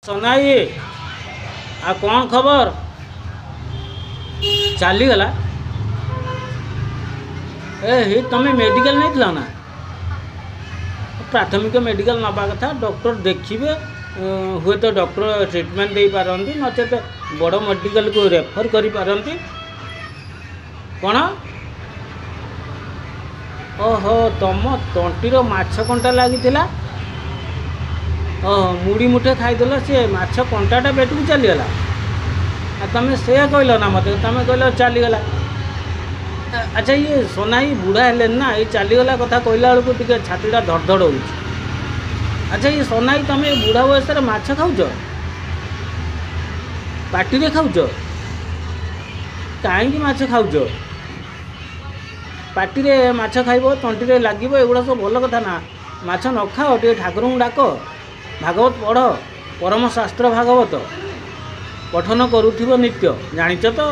सोनाई आ कौन खबर चलीगला ए तुम्हें मेडिकल नहीं थिला ना प्राथमिक मेडिकल नवा कथा डॉक्टर देखिए हुए तो डॉक्टर ट्रीटमेंट दे पारती नचेत बड़ मेडिकल को रेफर कर पारती कौन ओहो तुम तंटीर माछ कंटा लगी ओह मुड़ी मुठे खाईदेल सी माछ कंटाटा पेट को चलीगला तुम से कहल ना मत तुम कहल चलीगला। अच्छा ये सोनाई बुढ़ा हेले ना ये चलीगला कथा कहला बेलू टे छातीटा धड़धड़ हो। अच्छा ये सोनाई तुम बुढ़ा बयस माछ खाऊच पाटी खाऊच कहीं माछ खाऊच पाटी माछ खाइब तंटी लगे एगुड़ा सब भल कथा ना माछ न खाओ टे ठाकुर को डाक भागवत पढ़ परम शास्त्र भागवत पठन करूथिबो नित्य जानिच तो।